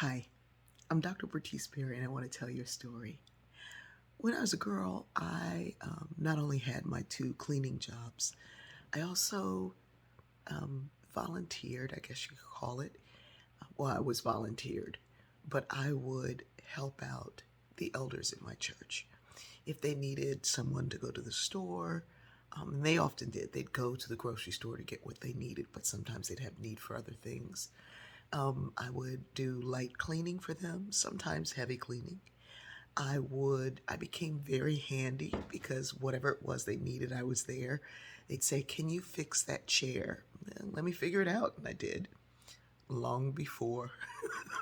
Hi, I'm Dr. Bertice Perry, and I want to tell you a story. When I was a girl, I not only had my two cleaning jobs, I also volunteered, I guess you could call it. Well, I was volunteered, but I would help out the elders in my church. If they needed someone to go to the store, and they often did, they'd go to the grocery store to get what they needed, but sometimes they'd have need for other things. I would do light cleaning for them, sometimes heavy cleaning. I became very handy because whatever it was they needed, I was there. They'd say, "Can you fix that chair?" Let me figure it out. And I did long before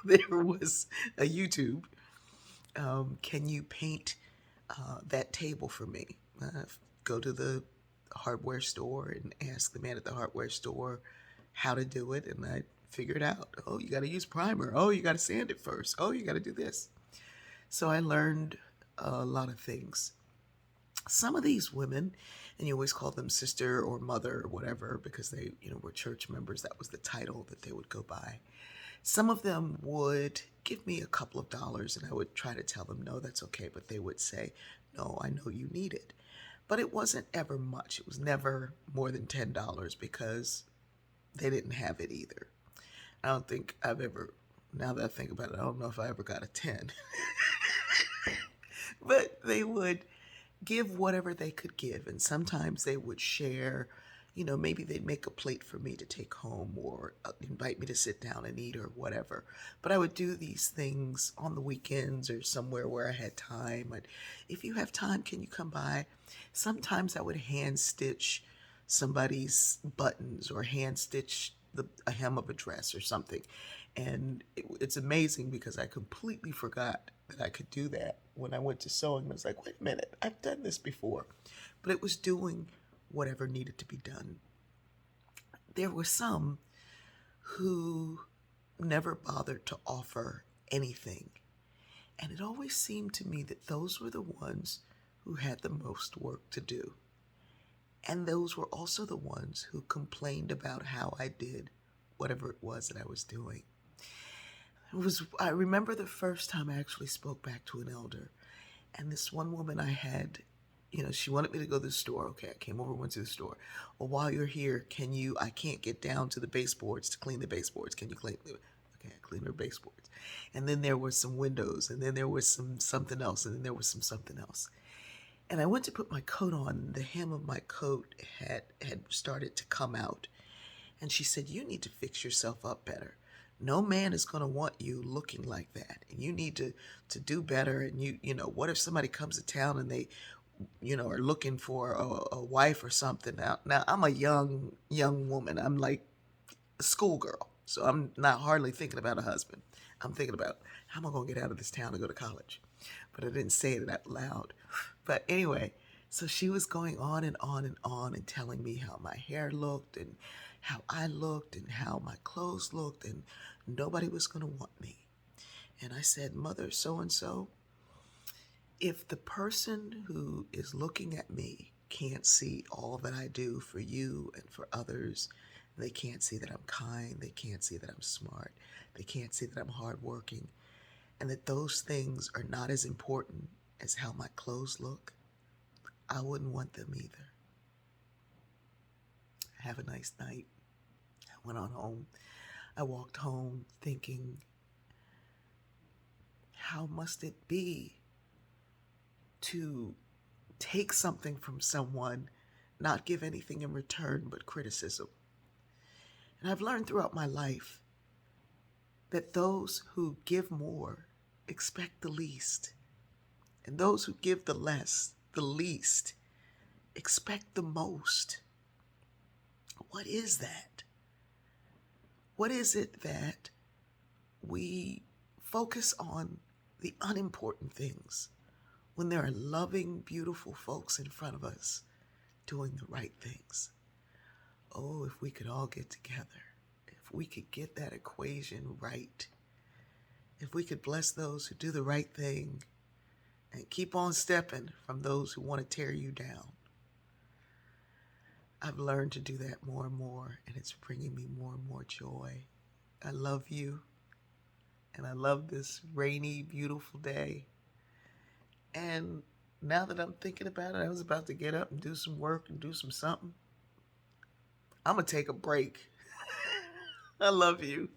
there was a YouTube. Can you paint that table for me? Go to the hardware store and ask the man at the hardware store how to do it. And I figured out, oh, you got to use primer. Oh, you got to sand it first. Oh, you got to do this. So I learned a lot of things. Some of these women, and you always call them sister or mother or whatever because they, were church members. That was the title that they would go by. Some of them would give me a couple of dollars and I would try to tell them, no, that's okay. But they would say, no, I know you need it. But it wasn't ever much. It was never more than $10 because they didn't have it either. I don't think I've ever, now that I think about it, I don't know if I ever got a 10. But they would give whatever they could give. And sometimes they would share, maybe they'd make a plate for me to take home or invite me to sit down and eat or whatever. But I would do these things on the weekends or somewhere where I had time. If you have time, can you come by? Sometimes I would hand stitch somebody's buttons or hand stitch a hem of a dress or something. And it's amazing because I completely forgot that I could do that when I went to sewing. I was like, wait a minute, I've done this before. But it was doing whatever needed to be done. There were some who never bothered to offer anything. And it always seemed to me that those were the ones who had the most work to do. And those were also the ones who complained about how I did whatever it was that I was doing. I remember the first time I actually spoke back to an elder. And this one woman I had, she wanted me to go to the store. Okay, I came over, went to the store. Well, while you're here, I can't get down to the baseboards to clean the baseboards. Can you clean them? Okay, I cleaned her baseboards. And then there were some windows, and then there was something else, and then there was something else. And I went to put my coat on. The hem of my coat had started to come out. And she said, "You need to fix yourself up better. No man is going to want you looking like that. And you need to do better. And what if somebody comes to town and they, are looking for a wife or something?" Now I'm a young woman. I'm like a schoolgirl. So I'm not hardly thinking about a husband. I'm thinking about how am I going to get out of this town and go to college? But I didn't say it out loud. But anyway, so she was going on and on and on and telling me how my hair looked and how I looked and how my clothes looked, and nobody was going to want me. And I said, "Mother so and so, if the person who is looking at me can't see all that I do for you and for others, they can't see that I'm kind, they can't see that I'm smart, they can't see that I'm hardworking, and that those things are not as important as how my clothes look, I wouldn't want them either." Have a nice night. I went on home. I walked home thinking, how must it be to take something from someone, not give anything in return but criticism? And I've learned throughout my life that those who give more expect the least, and those who give the least, expect the most. What is that? What is it that we focus on the unimportant things when there are loving, beautiful folks in front of us doing the right things? Oh, if we could all get together, if we could get that equation right, if we could bless those who do the right thing and keep on stepping from those who want to tear you down. I've learned to do that more and more, and it's bringing me more and more joy. I love you. and I love this rainy, beautiful day. And now that I'm thinking about it, I was about to get up and do some work and do some something. I'm going to take a break. I love you.